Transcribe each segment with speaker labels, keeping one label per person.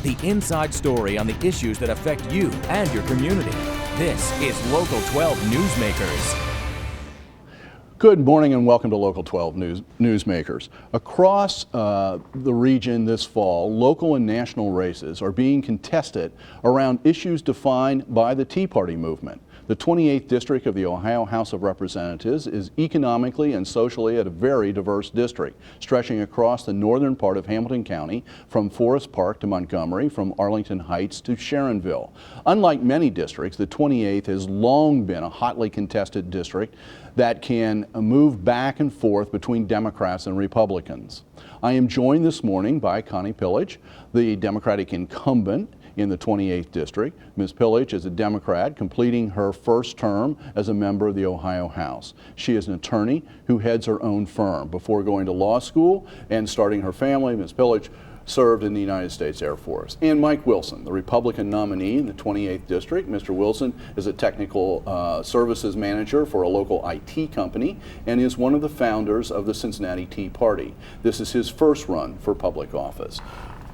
Speaker 1: The inside story on the issues that affect you and your community. This is Local 12 Newsmakers.
Speaker 2: Good morning and welcome to Local 12 Newsmakers. Across the region this fall, local and national races are being contested around issues defined by the Tea Party movement. The 28th District of the Ohio House of Representatives is economically and socially a very diverse district, stretching across the northern part of Hamilton County, from Forest Park to Montgomery, from Arlington Heights to Sharonville. Unlike many districts, the 28th has long been a hotly contested district that can move back and forth between Democrats and Republicans. I am joined this morning by Connie Pillich, the Democratic incumbent in the 28th District. Ms. Pillich is a Democrat completing her first term as a member of the Ohio House. She is an attorney who heads her own firm. Before going to law school and starting her family, Ms. Pillich served in the United States Air Force. And Mike Wilson, the Republican nominee in the 28th District. Mr. Wilson is a technical services manager for a local IT company and is one of the founders of the Cincinnati Tea Party. This is his first run for public office.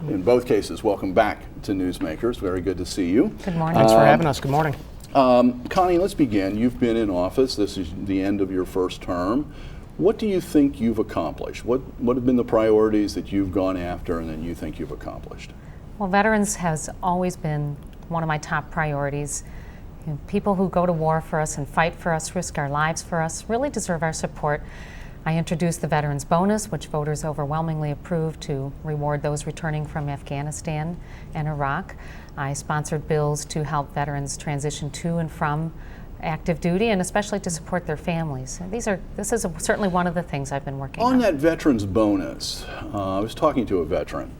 Speaker 2: In both cases, welcome back to Newsmakers. Very good to see you.
Speaker 3: Good morning. Thanks for having us. Good morning.
Speaker 2: Connie, let's begin. You've been in office. This is the end of your first term. What do you think you've accomplished? What have been the priorities that you've gone after and that you think you've accomplished?
Speaker 3: Well, veterans has always been one of my top priorities. You know, people who go to war for us and fight for us, risk our lives for us, really deserve our support. I introduced the Veterans Bonus, which voters overwhelmingly approved to reward those returning from Afghanistan and Iraq. I sponsored bills to help veterans transition to and from active duty, and especially to support their families. This is certainly one of the things I've been working on.
Speaker 2: On that Veterans Bonus, I was talking to a veteran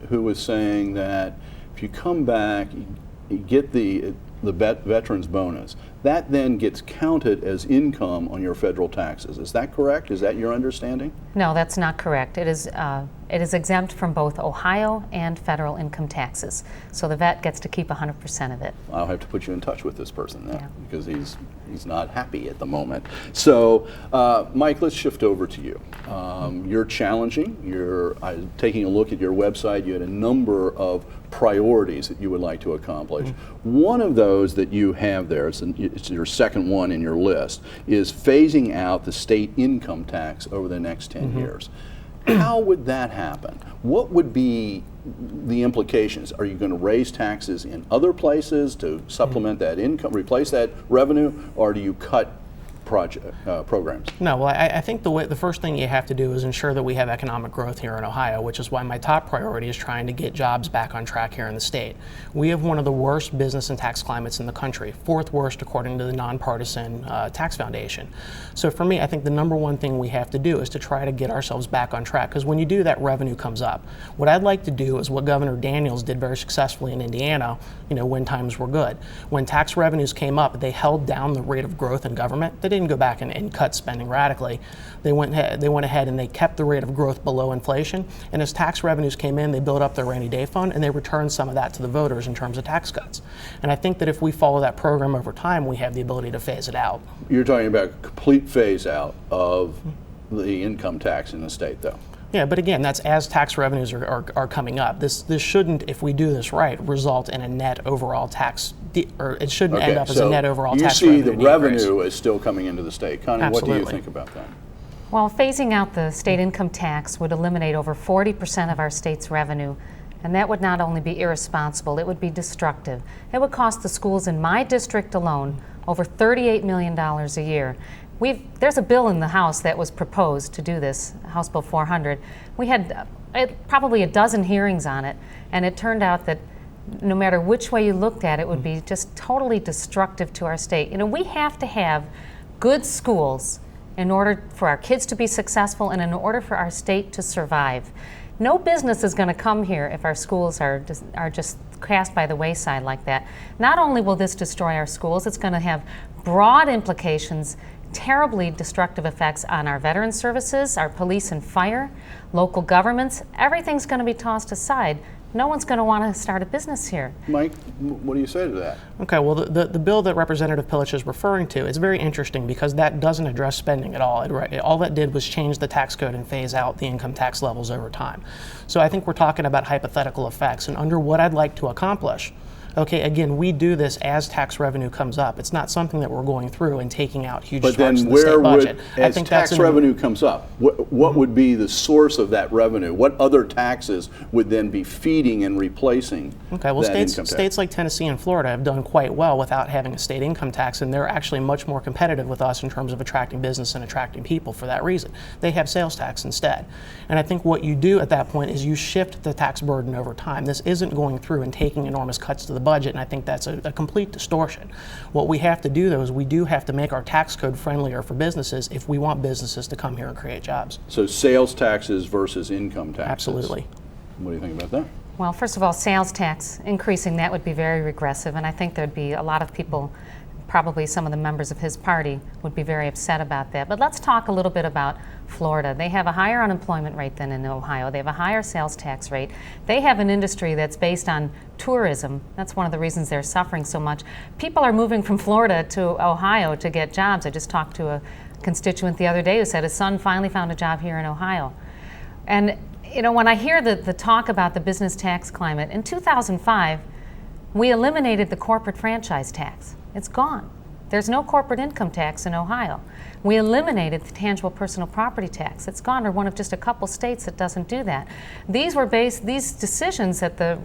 Speaker 2: who was saying that if you come back, you get the Veterans Bonus, that then gets counted as income on your federal taxes. Is that correct? Is that your understanding?
Speaker 3: No, that's not correct. It is exempt from both Ohio and federal income taxes. So the vet gets to keep 100% of it.
Speaker 2: I'll have to put you in touch with this person then, because he's not happy at the moment. So, Mike, let's shift over to you. You're challenging. You're taking a look at your website. You had a number of priorities that you would like to accomplish. One of those that you have there, it's your second one in your list, is phasing out the state income tax over the next 10 years. How would that happen? What would be the implications? Are you going to raise taxes in other places to supplement that income, replace that revenue, or do you cut programs?
Speaker 4: No, well, I think the first thing you have to do is ensure that we have economic growth here in Ohio, which is why my top priority is trying to get jobs back on track here in the state. We have one of the worst business and tax climates in the country, fourth worst according to the Nonpartisan Tax Foundation. So for me, I think the number one thing we have to do is to try to get ourselves back on track, because when you do that, revenue comes up. What I'd like to do is what Governor Daniels did very successfully in Indiana, when times were good. When tax revenues came up, they held down the rate of growth in government. They didn't go back and cut spending radically. They went ahead and they kept the rate of growth below inflation, and as tax revenues came in, they built up their rainy day fund and they returned some of that to the voters in terms of tax cuts. And I think that if we follow that program over time, we have the ability to phase it out.
Speaker 2: You're talking about complete phase out of the income tax in the state, though.
Speaker 4: Yeah, but again, that's as tax revenues are coming up. This shouldn't, if we do this right, result in a net overall tax, or it shouldn't end up as a net overall tax revenue.
Speaker 2: You see the revenue is still coming into the state. Connie,
Speaker 4: Absolutely.
Speaker 2: What do you think about that?
Speaker 3: Well, phasing out the state income tax would eliminate over 40% of our state's revenue, and that would not only be irresponsible, it would be destructive. It would cost the schools in my district alone over $38 million a year. There's a bill in the House that was proposed to do this, House Bill 400. We had probably a dozen hearings on it, and it turned out that no matter which way you looked at it, would be just totally destructive to our state. We have to have good schools in order for our kids to be successful and in order for our state to survive. No business is going to come here if our schools are just cast by the wayside like that. Not only will this destroy our schools, it's going to have broad implications, terribly destructive effects on our veteran services, our police and fire, local governments. Everything's going to be tossed aside no one's going to want to start a business here.
Speaker 2: Mike, what do you say to that?
Speaker 4: Okay, well, the bill that Representative Pillich is referring to is very interesting because that doesn't address spending at all. All that did was change the tax code and phase out the income tax levels over time. So I think we're talking about hypothetical effects, and under what I'd like to accomplish. Okay, again, we do this as tax revenue comes up. It's not something that we're going through and taking out huge chunks of the state budget.
Speaker 2: As tax revenue comes up, what would be the source of that revenue? What other taxes would then be feeding and replacing
Speaker 4: okay, well,
Speaker 2: that income tax?
Speaker 4: States like Tennessee and Florida have done quite well without having a state income tax, and they're actually much more competitive with us in terms of attracting business and attracting people for that reason. They have sales tax instead. And I think what you do at that point is you shift the tax burden over time. This isn't going through and taking enormous cuts to the budget, and I think that's a complete distortion. What we have to do, though, is we do have to make our tax code friendlier for businesses if we want businesses to come here and create jobs.
Speaker 2: So sales taxes versus income taxes.
Speaker 4: Absolutely.
Speaker 2: What do you think about that?
Speaker 3: Well, first of all, sales tax increasing, that would be very regressive, and I think there'd be a lot of people, probably some of the members of his party, would be very upset about that. But let's talk a little bit about Florida. They have a higher unemployment rate than in Ohio. They have a higher sales tax rate. They have an industry that's based on tourism. That's one of the reasons they're suffering so much. People are moving from Florida to Ohio to get jobs. I just talked to a constituent the other day who said his son finally found a job here in Ohio. And you know, when I hear the talk about the business tax climate, in 2005, we eliminated the corporate franchise tax. It's gone. There's no corporate income tax in Ohio. We eliminated the tangible personal property tax. It's gone. We're one of just a couple states that doesn't do that. These decisions that the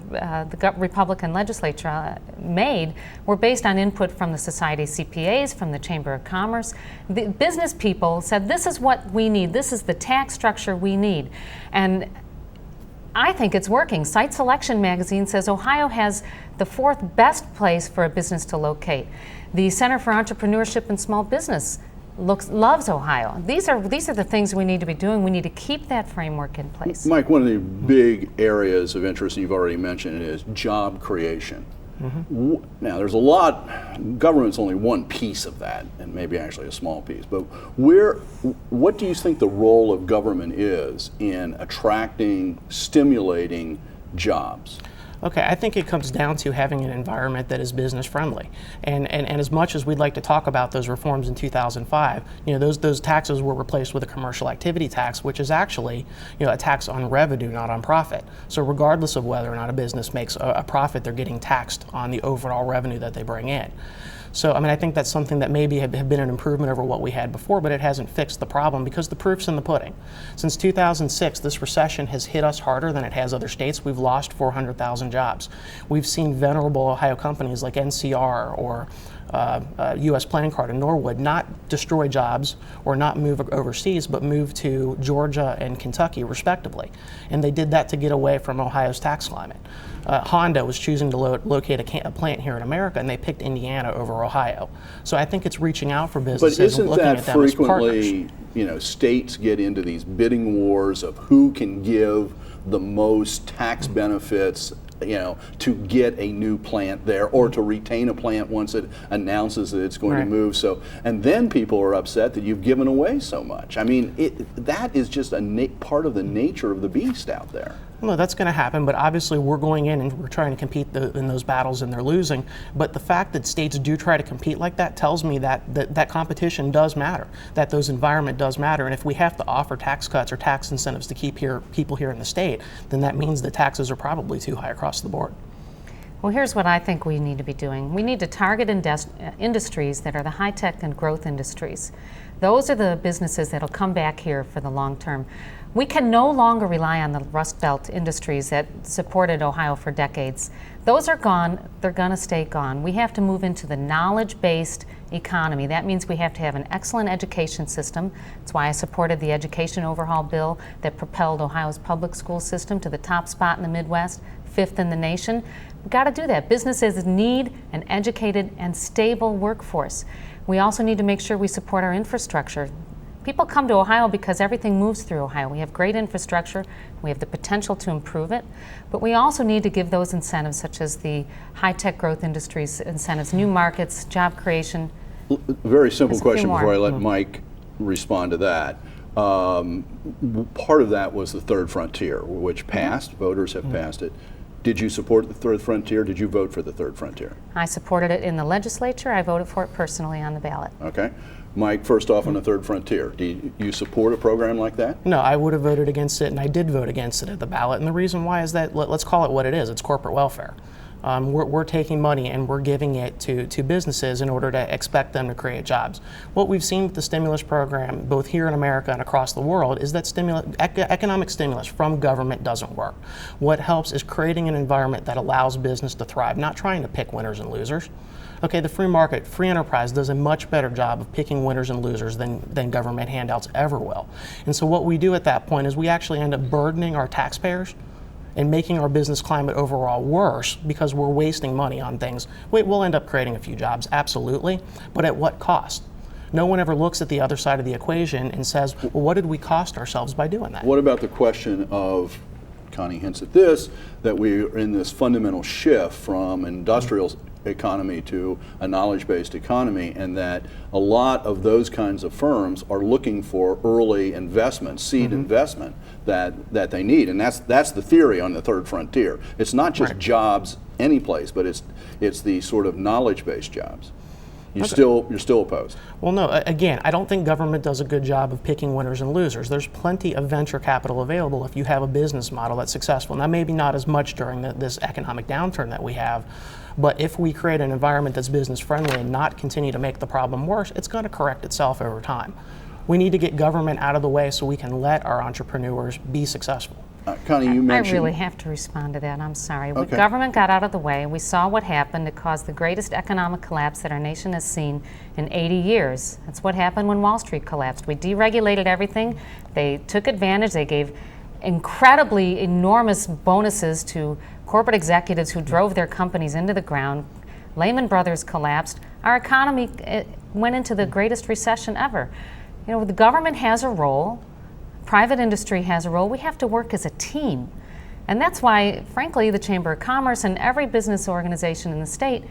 Speaker 3: Republican legislature made were based on input from the Society of CPAs, from the Chamber of Commerce. The business people said, this is what we need. This is the tax structure we need. And I think it's working. Site Selection magazine says Ohio has the 4th best place for a business to locate. The Center for Entrepreneurship and Small Business loves Ohio. These are the things we need to be doing. We need to keep that framework in place.
Speaker 2: Mike, one of the big areas of interest, and you've already mentioned it, is job creation. Mm-hmm. Now, there's a lot, government's only one piece of that, and maybe actually a small piece, but what do you think the role of government is in attracting, stimulating jobs?
Speaker 4: Okay, I think it comes down to having an environment that is business friendly. And as much as we'd like to talk about those reforms in 2005, you know, those taxes were replaced with a commercial activity tax, which is actually, you know, a tax on revenue, not on profit. So regardless of whether or not a business makes a profit, they're getting taxed on the overall revenue that they bring in. So, I mean, I think that's something that maybe have been an improvement over what we had before, but it hasn't fixed the problem because the proof's in the pudding. Since 2006, this recession has hit us harder than it has other states. We've lost 400,000 jobs. We've seen venerable Ohio companies like NCR or U.S. Planning Card and Norwood not destroy jobs or not move overseas, but move to Georgia and Kentucky, respectively. And they did that to get away from Ohio's tax climate. Honda was choosing to locate a plant here in America, and they picked Indiana over Ohio. So I think it's reaching out for businesses and looking at them as partners. But isn't that frequently, you know, states get into these bidding wars of who can give the most tax benefits, you know, to get a new plant there or to retain a plant once it announces that it's going to move. So, and then people are upset that you've given away so much. I mean, that is just a part of the nature of the beast out there. Well, that's going to happen, but obviously we're going in and we're trying to compete in those battles and they're losing. But the fact that states do try to compete like that tells me that competition does matter, that those environment does matter. And if we have to offer tax cuts or tax incentives to keep people here in the state, then that means the taxes are probably too high across the board.
Speaker 3: Well, here's what I think we need to be doing. We need to target industries that are the high-tech and growth industries. Those are the businesses that'll come back here for the long term. We can no longer rely on the Rust Belt industries that supported Ohio for decades. Those are gone. They're going to stay gone. We have to move into the knowledge-based economy. That means we have to have an excellent education system. That's why I supported the education overhaul bill that propelled Ohio's public school system to the top spot in the Midwest, 5th in the nation. We've got to do that. Businesses need an educated and stable workforce. We also need to make sure we support our infrastructure. People come to Ohio because everything moves through Ohio. We have great infrastructure. We have the potential to improve it. But we also need to give those incentives, such as the high-tech growth industries incentives, new markets, job creation.
Speaker 2: Very simple question before I let Mike respond to that. Part of that was the third frontier, which passed. Voters have passed it. Did you support the third frontier? Did you vote for the third frontier?
Speaker 3: I supported it in the legislature. I voted for it personally on the ballot.
Speaker 2: Okay. Mike, first off on the third frontier, do you support a program like that?
Speaker 4: No, I would have voted against it, and I did vote against it at the ballot. And the reason why is that, let's call it what it is. It's corporate welfare. We're taking money and we're giving it to businesses in order to expect them to create jobs. What we've seen with the stimulus program, both here in America and across the world, is that economic stimulus from government doesn't work. What helps is creating an environment that allows business to thrive, not trying to pick winners and losers. Okay, the free market, free enterprise does a much better job of picking winners and losers than government handouts ever will. And so what we do at that point is we actually end up burdening our taxpayers and making our business climate overall worse because we're wasting money on things. We'll end up creating a few jobs, absolutely, but at what cost? No one ever looks at the other side of the equation and says, well, what did we cost ourselves by doing that?
Speaker 2: What about the question of, Connie hints at this, that we're in this fundamental shift from industrial economy to a knowledge-based economy, and that a lot of those kinds of firms are looking for early investment, seed investment that they need, and that's the theory on the third frontier. It's not just jobs any place, but it's the sort of knowledge-based jobs. You're still opposed?
Speaker 4: Well, no. Again, I don't think government does a good job of picking winners and losers. There's plenty of venture capital available if you have a business model that's successful. Now, maybe not as much during this economic downturn that we have, but if we create an environment that's business friendly and not continue to make the problem worse, it's going to correct itself over time. We need to get government out of the way so we can let our entrepreneurs be successful.
Speaker 2: Connie, you mentioned...
Speaker 3: I really have to respond to that. I'm sorry. When government got out of the way, we saw what happened. It caused the greatest economic collapse that our nation has seen in 80 years. That's what happened when Wall Street collapsed. We deregulated everything. They took advantage. They gave incredibly enormous bonuses to corporate executives who drove their companies into the ground. Lehman Brothers collapsed. Our economy went into the greatest recession ever. You know, the government has a role. Private industry has a role. We have to work as a team. And that's why, frankly, the Chamber of Commerce and every business organization in the state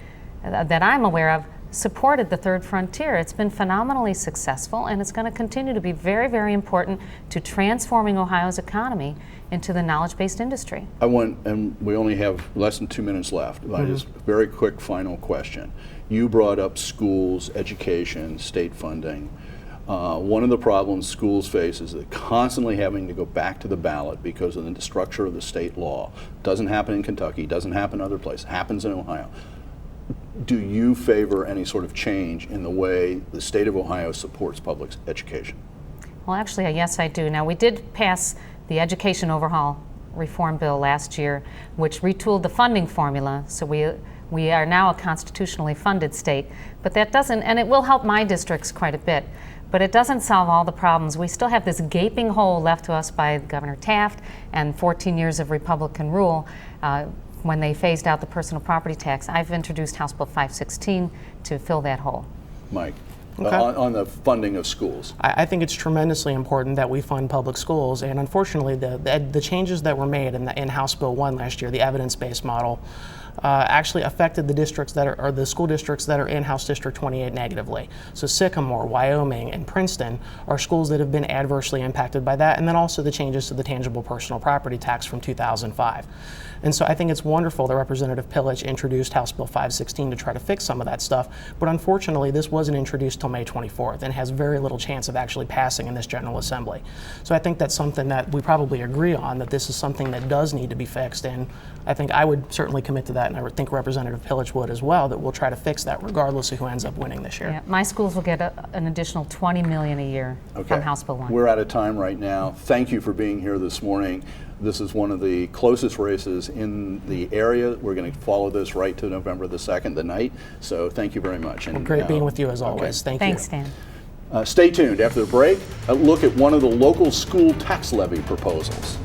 Speaker 3: that I'm aware of supported the third frontier. It's been phenomenally successful, and it's going to continue to be very, very important to transforming Ohio's economy into the knowledge-based industry.
Speaker 2: And we only have less than 2 minutes left. Just a very quick final question. You brought up schools, education, state funding. One of the problems schools face is that constantly having to go back to the ballot because of the structure of the state law. Doesn't happen in Kentucky, doesn't happen other places, happens in Ohio. Do you favor any sort of change in the way the state of Ohio supports public education?
Speaker 3: Well, actually, yes, I do. Now, we did pass the Education Overhaul Reform Bill last year, which retooled the funding formula, so we are now a constitutionally funded state. But that doesn't, and it will help my districts quite a bit, but it doesn't solve all the problems. We still have this gaping hole left to us by Governor Taft and 14 years of Republican rule when they phased out the personal property tax. I've introduced House Bill 516 to fill that hole.
Speaker 2: Mike, on the funding of schools.
Speaker 4: I think it's tremendously important that we fund public schools, and unfortunately the changes that were made in House Bill 1 last year, the evidence-based model, actually affected the districts the school districts that are in House District 28 negatively. So Sycamore, Wyoming, and Princeton are schools that have been adversely impacted by that, and then also the changes to the tangible personal property tax from 2005. And so I think it's wonderful that Representative Pillich introduced House Bill 516 to try to fix some of that stuff, but unfortunately this wasn't introduced till May 24th and has very little chance of actually passing in this General Assembly. So I think that's something that we probably agree on, that this is something that does need to be fixed, and I think I would certainly commit to that, and I would think Representative Pillich would as well, that we'll try to fix that regardless of who ends up winning this year.
Speaker 3: Yeah, my schools will get an additional $20 million a year from House Bill 1.
Speaker 2: We're out of time right now. Thank you for being here this morning. This is one of the closest races in the area. We're going to follow this right to November the 2nd, the night. So thank you very much.
Speaker 4: And great being with you as always. Thank you.
Speaker 3: Thanks, Dan.
Speaker 2: Stay tuned. After the break, a look at one of the local school tax levy proposals.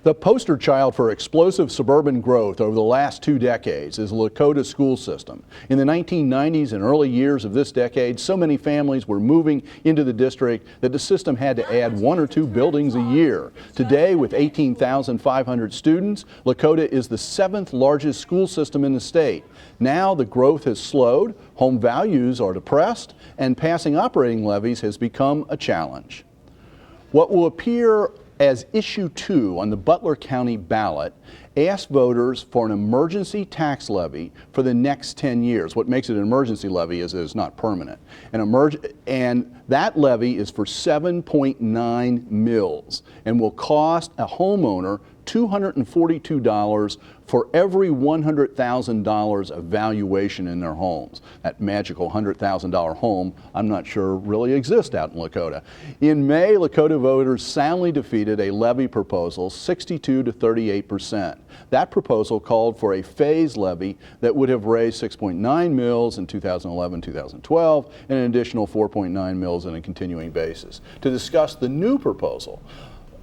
Speaker 2: The poster child for explosive suburban growth over the last 2 decades is the Lakota school system. In the 1990s and early years of this decade, so many families were moving into the district that the system had to add 1 or 2 buildings a year. Today, with 18,500 students, Lakota is the 7th largest school system in the state. Now the growth has slowed, home values are depressed, and passing operating levies has become a challenge. What will appear as Issue 2 on the Butler County ballot asks voters for an emergency tax levy for the next 10 years. What makes it an emergency levy is that it's not permanent. And that levy is for 7.9 mills and will cost a homeowner $242 for every $100,000 of valuation in their homes. That magical $100,000 home, I'm not sure really exists out in Lakota. In May, Lakota voters soundly defeated a levy proposal 62 to 38%. That proposal called for a phased levy that would have raised 6.9 mills in 2011-2012 and an additional 4.9 mills on a continuing basis. To discuss the new proposal,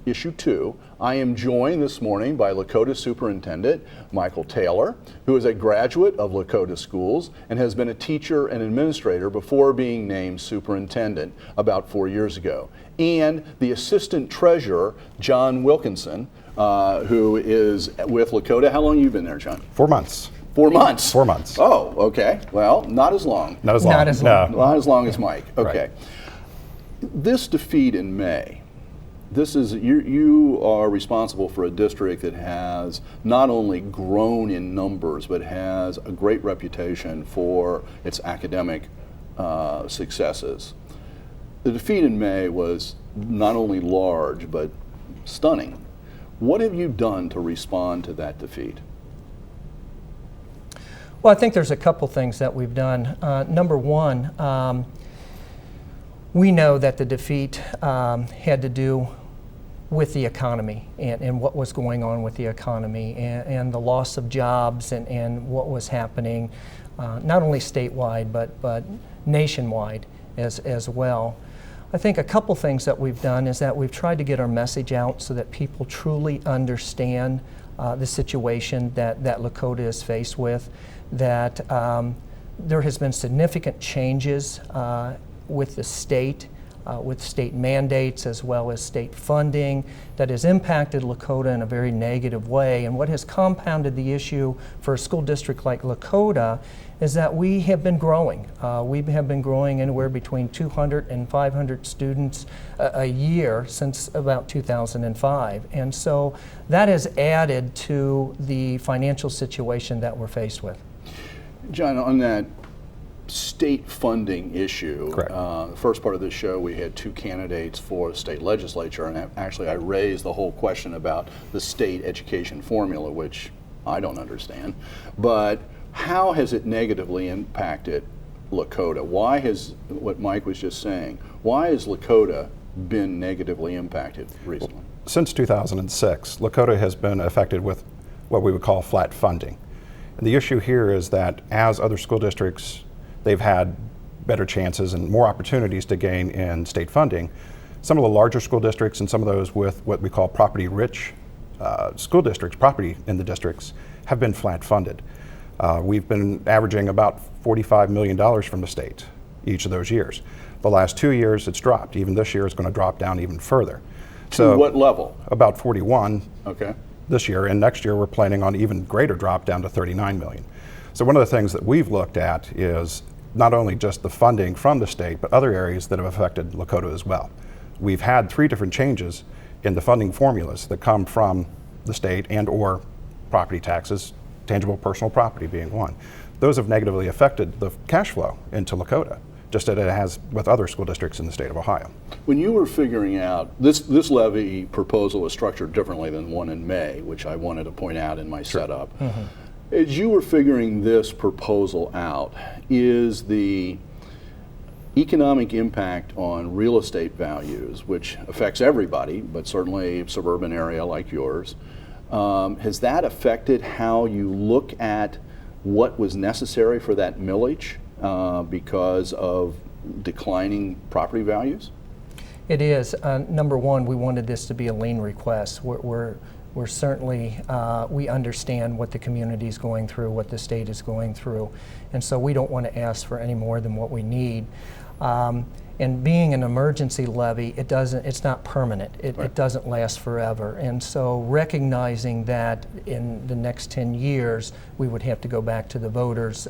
Speaker 2: Issue 2, I am joined this morning by Lakota Superintendent Michael Taylor, who is a graduate of Lakota schools and has been a teacher and administrator before being named superintendent about 4 years ago, and the Assistant Treasurer, John Wilkinson, who is with Lakota. How long have you been there, John?
Speaker 5: 4 months.
Speaker 2: 4 months?
Speaker 5: 4 months.
Speaker 2: Oh, okay. Well, not as long.
Speaker 5: Not as long.
Speaker 3: Not as long.
Speaker 5: No.
Speaker 2: Not as long as Mike. Okay.
Speaker 5: Right.
Speaker 2: This defeat in May, you are responsible for a district that has not only grown in numbers, but has a great reputation for its academic successes. The defeat in May was not only large, but stunning. What have you done to respond to that defeat?
Speaker 6: Well, I think there's a couple things that we've done. Number one, we know that the defeat had to do with the economy and what was going on with the economy and the loss of jobs and what was happening not only statewide but nationwide as well. I think a couple things that we've done is that we've tried to get our message out so that people truly understand the situation that Lakota is faced with, that there has been significant changes with the state, with state mandates as well as state funding that has impacted Lakota in a very negative way. And what has compounded the issue for a school district like Lakota is that we have been growing. We have been growing anywhere between 200 and 500 students a year since about 2005. And so that has added to the financial situation that we're faced with.
Speaker 2: John, on that state funding issue.
Speaker 5: Correct.
Speaker 2: The first part of this show, we had 2 candidates for the state legislature, and actually I raised the whole question about the state education formula, which I don't understand. But how has it negatively impacted Lakota? Why has, what Mike was just saying, why has Lakota been negatively impacted recently?
Speaker 5: Since 2006, Lakota has been affected with what we would call flat funding. And the issue here is that as other school districts, they've had better chances and more opportunities to gain in state funding. Some of the larger school districts and some of those with what we call property-rich school districts, property in the districts, have been flat funded. We've been averaging about $45 million from the state each of those years. The last 2 years it's dropped. Even this year it's going to drop down even further.
Speaker 2: To what level?
Speaker 5: About 41
Speaker 2: okay.
Speaker 5: this year, and next year we're planning on even greater drop down to 39 million. So one of the things that we've looked at is not only just the funding from the state, but other areas that have affected Lakota as well. We've had 3 different changes in the funding formulas that come from the state and or property taxes, tangible personal property being one. Those have negatively affected the cash flow into Lakota, just as it has with other school districts in the state of Ohio.
Speaker 2: When you were figuring out, this levy proposal was structured differently than one in May, which I wanted to point out in my setup. Mm-hmm. As you were figuring this proposal out, is the economic impact on real estate values, which affects everybody, but certainly a suburban area like yours, has that affected how you look at what was necessary for that millage because of declining property values?
Speaker 6: It is. Number one, we wanted this to be a lien request. we're certainly, we understand what the community is going through, what the state is going through, and so we don't want to ask for any more than what we need. And being an emergency levy, it's not permanent. It doesn't last forever. And so recognizing that in the next 10 years, we would have to go back to the voters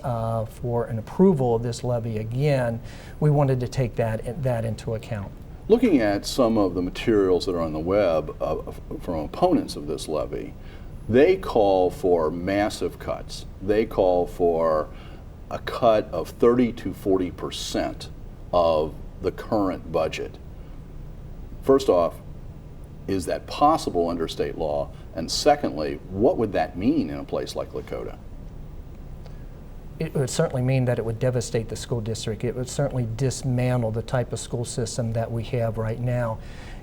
Speaker 6: for an approval of this levy again, we wanted to take that into account.
Speaker 2: Looking at some of the materials that are on the web from opponents of this levy, they call for massive cuts. They call for a cut of 30 to 40% of the current budget. First off, is that possible under state law? And secondly, what would that mean in a place like Lakota?
Speaker 6: It would certainly mean that it would devastate the school district. It would certainly dismantle the type of school system that we have right now.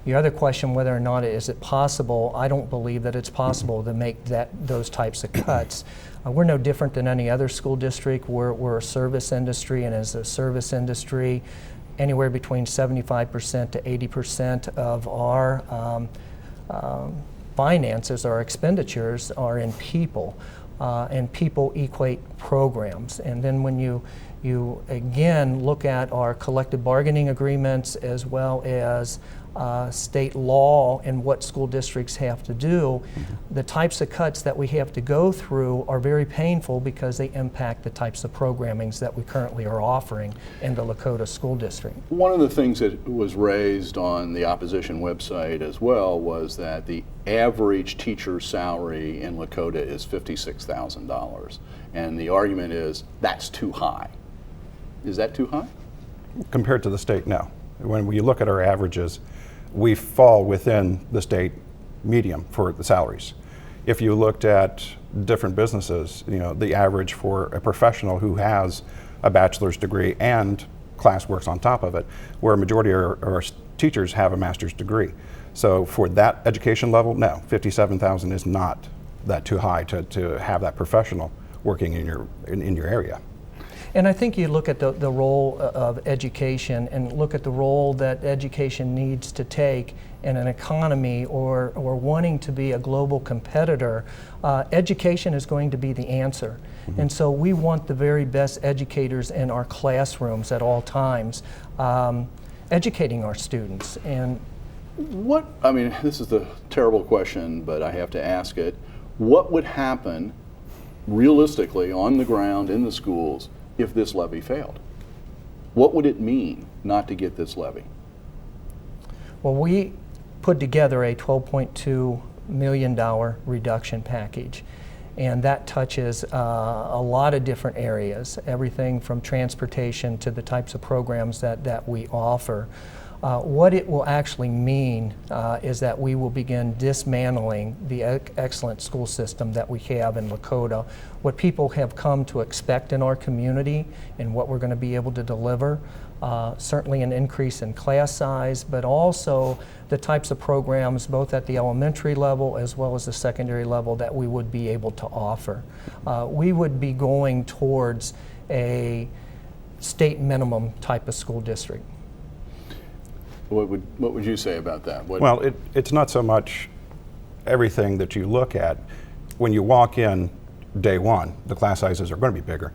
Speaker 6: Your other question, whether or not is it possible, I don't believe that it's possible to make those types of cuts. We're no different than any other school district. We're a service industry, and as a service industry, anywhere between 75% to 80% of our finances, our expenditures, are in people, and people equate programs. And then when you again look at our collective bargaining agreements as well as state law and what school districts have to do, the types of cuts that we have to go through are very painful because they impact the types of programmings that we currently are offering in the Lakota school district. One
Speaker 2: of the things that was raised on the opposition website as well was that the average teacher's salary in Lakota is $56,000, and the argument is that's too high. Is that too high?
Speaker 5: Compared to the state, no. When we look at our averages, we fall within the state medium for the salaries. If you looked at different businesses, the average for a professional who has a bachelor's degree and class works on top of it, where a majority of our teachers have a master's degree. So for that education level, no, $57,000 is not that too high to have that professional working in your area.
Speaker 6: And I think you look at the role of education and look at the role that education needs to take in an economy or wanting to be a global competitor. Education is going to be the answer. Mm-hmm. And so we want the very best educators in our classrooms at all times, educating our students. And
Speaker 2: this is a terrible question, but I have to ask it. What would happen realistically on the ground in the schools if this levy failed? What would it mean not to get this levy?
Speaker 6: Well, we put together a $12.2 million reduction package, and that touches a lot of different areas, everything from transportation to the types of programs that we offer. What it will actually mean is that we will begin dismantling the excellent school system that we have in Lakota, what people have come to expect in our community and what we're going to be able to deliver. Certainly an increase in class size, but also the types of programs both at the elementary level as well as the secondary level that we would be able to offer. We would be going towards a state minimum type of school district.
Speaker 2: What would you say about that?
Speaker 5: Well, it's not so much everything that you look at. When you walk in day one, the class sizes are going to be bigger,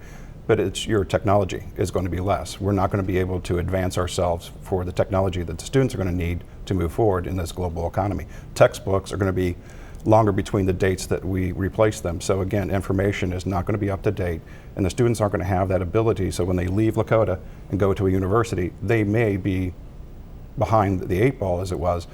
Speaker 5: but it's your technology is going to be less. We're not going to be able to advance ourselves for the technology that the students are going to need to move forward in this global economy. Textbooks are going to be longer between the dates that we replace them. So again, information is not going to be up to date, and the students aren't going to have that ability. So when they leave Lakota and go to a university, they may be behind the 8 ball, as it was,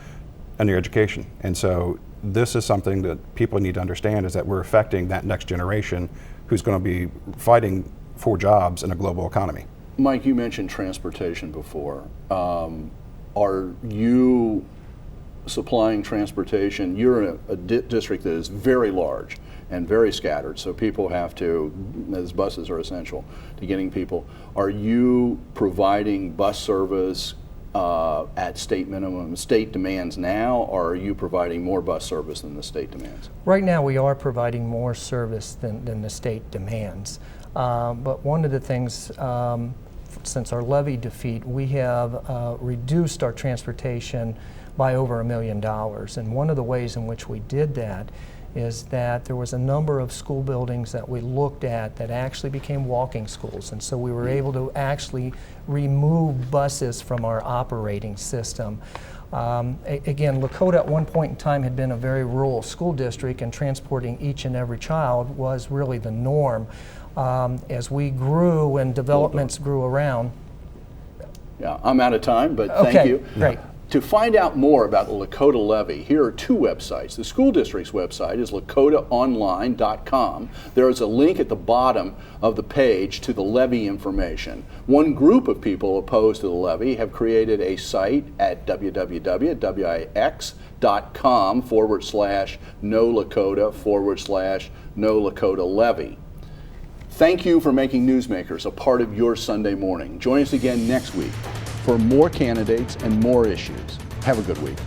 Speaker 5: in their education. And so this is something that people need to understand, is that we're affecting that next generation who's going to be fighting for jobs in a global economy.
Speaker 2: Mike, you mentioned transportation before. Are you supplying transportation? You're in a district that is very large and very scattered, so people have to, as buses are essential to getting people. Are you providing bus service at state minimum, state demands now, or are you providing more bus service than the state demands?
Speaker 6: Right now we are providing more service than the state demands. But one of the things, since our levy defeat, we have reduced our transportation by over $1 million. And one of the ways in which we did that is that there was a number of school buildings that we looked at that actually became walking schools. And so we were able to actually remove buses from our operating system. Again, Lakota at one point in time had been a very rural school district, and transporting each and every child was really the norm. As we grew and developments grew around.
Speaker 2: Yeah, I'm out of time, but
Speaker 6: Okay,
Speaker 2: thank you.
Speaker 6: great.
Speaker 2: To find out more about the Lakota levy, here are two websites. The school district's website is lakotaonline.com. There is a link at the bottom of the page to the levy information. One group of people opposed to the levy have created a site at www.wix.com/no-Lakota/no Lakota levy. Thank you for making Newsmakers a part of your Sunday morning. Join us again next week for more candidates and more issues. Have a good week.